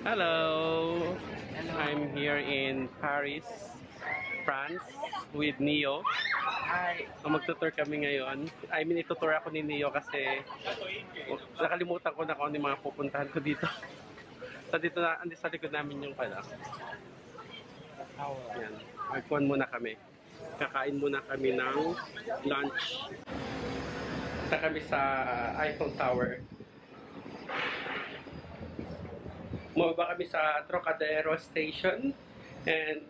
Hello! I'm here in Paris, France with Neo. Hi. Magtutour kami ngayon. I mean, itutour ako ni Neo kasi nakalimutan ko na kung ano yung mga pupuntahan ko dito. So dito na, andi sa likod namin yung pala. Yan. Magkuhan muna kami. Kakain muna kami ng lunch. Punta kami sa Eiffel Tower. Mababa kami sa Trocadero Station and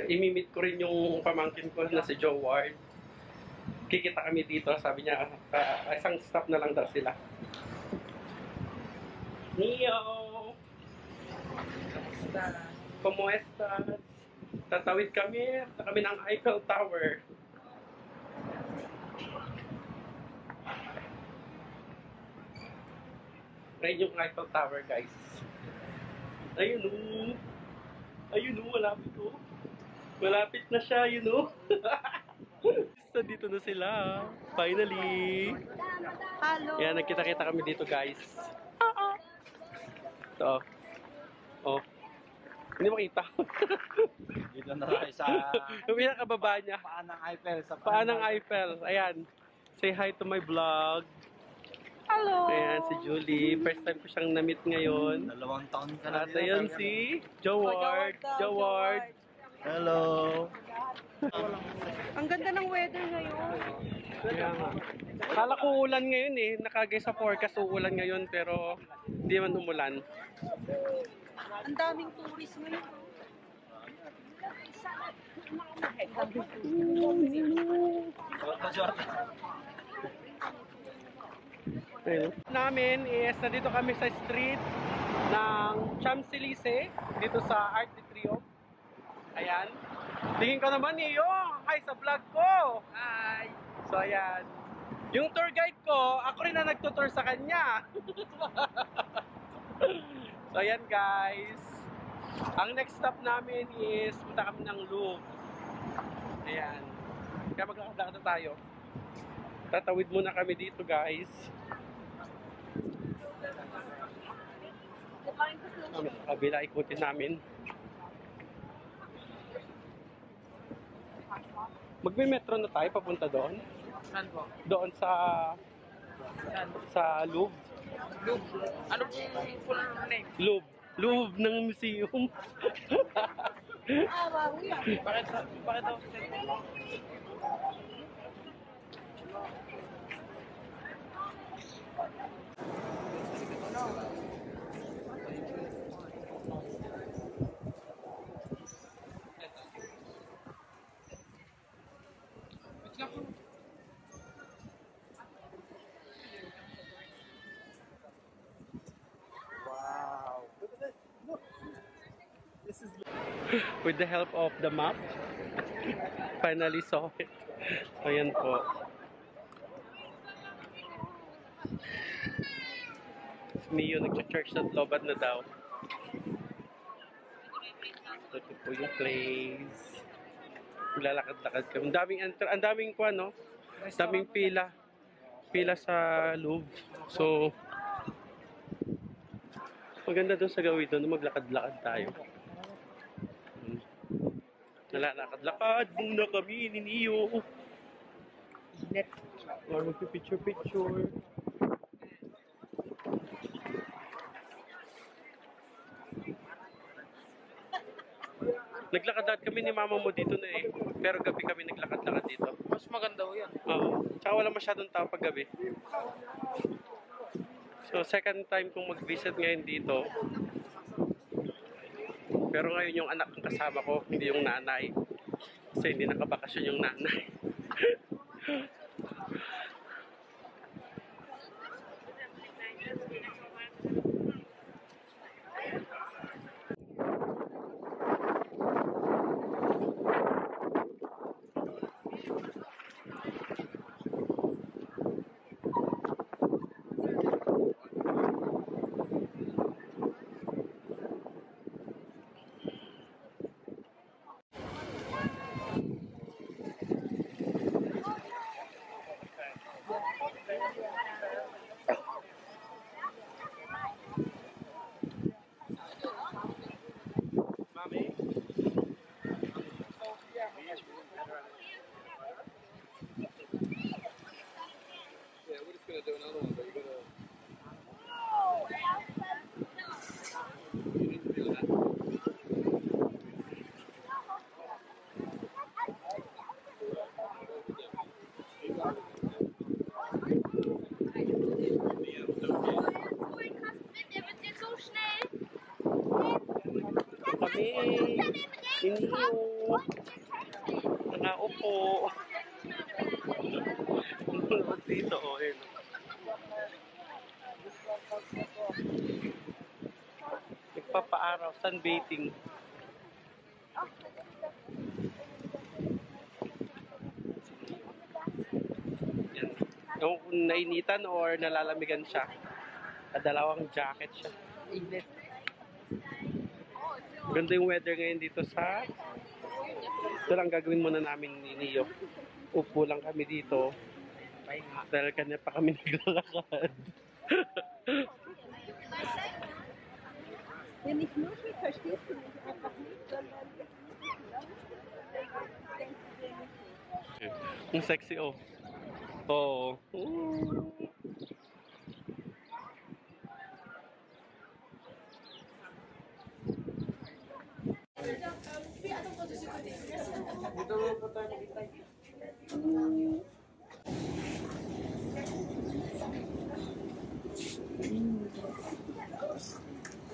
imimit ko rin yung pamangkin ko na si Joe Ward. Kikita kami dito, sabi niya isang stop na lang daw sila. Neo! Como estas? Tatawid kami ng Eiffel Tower. Ayun yung Eiffel Tower, guys. Ayun o. Ayun o, malapit o. Malapit na siya, yun o. So, dito na sila. Finally. Hello. Yan, nagkita-kita kami dito, guys. Ito. Oh. Hindi makita. Dito na tayo sa Yung pinakababa niya. Paan ng Eiffel. Sa Paan ng Eiffel. Ayan. Say hi to my vlog. Hello. Ayan, si Julie. First time ko siyang na-meet ngayon. 2 taon ka na At ayun si Joe Ward. Joe Ward. Hello. Ang ganda ng weather ngayon. Kaya nga. Kala ko ulan ngayon eh. Nakagay sa forecast uulan ngayon pero hindi man umulan. Ang daming tourist ngayon. Ayun. Namin is nandito kami sa street ng Champs-Élysées dito sa Arc de Triomphe. Ayan. Tingin ko naman niyo. Hi sa vlog ko. Hi. So ayan. Yung tour guide ko, ako rin na nagtutour sa kanya. So ayan guys. Ang next stop namin is punta kami ng Louvre. Ayan. Kaya maglakad na tayo. Tatawid muna kami dito guys. Kami sa kabila, ikutin namin. Magme-metro na tayo papunta doon. Saan po? Doon sa Louvre. Louvre. Ano yung full name? Louvre. Louvre ng museum. Bakit daw? Wow. Look at this. Look. This is With the help of the map, finally saw it. So, ayan po. Si Mio nag-church na lobat na daw. Ito po yung place. Lalakad-lakad kami. Ang daming kuwan, no? Daming pila. Pila sa Louvre. So, maganda doon sa gawin doon. Maglakad-lakad tayo. Nalalakad-lakad muna kami ni Neo. Or magpipicture-picture. Naglakad-lakad kami ni mama mo dito na eh. Pero gabi kami naglakad-lakad dito. Mas maganda ho yan. Oo. Tsaka wala masyadong tao pag gabi. So, second time kong mag-visit ngayon dito. Pero ngayon yung anak ng kasama ko, hindi yung nanay. Kasi hindi nakabakasyon yung nanay. Hey! Iniyo! Nakaupo! Nanonood dito, oh, yun. Nagpapaaraw, sunbathing. Yan. Yung kung nainitan or nalalamigan siya. Dalawang jacket siya. Inlet. Ganda yung weather ngayon dito sa... Ito lang gagawin muna namin ni Neo. Upo lang kami dito. Dahil kanya pa kami naglalakad. Wenn ich nur nicht verstehst du mich einfach nicht, sondern Ang sexy, oh. Oh. Ooh.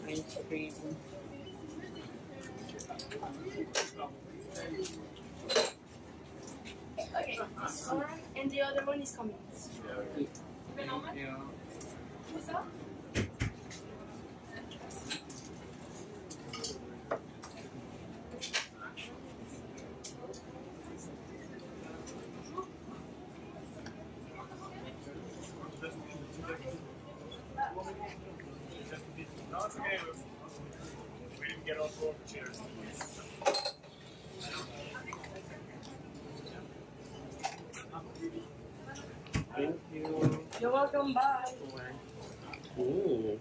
Ice cream. Okay. Alright, and the other one is coming. Thank you. What's up? No, it's okay. We didn't get all four chairs. Thank you. You're welcome. Bye. Ooh.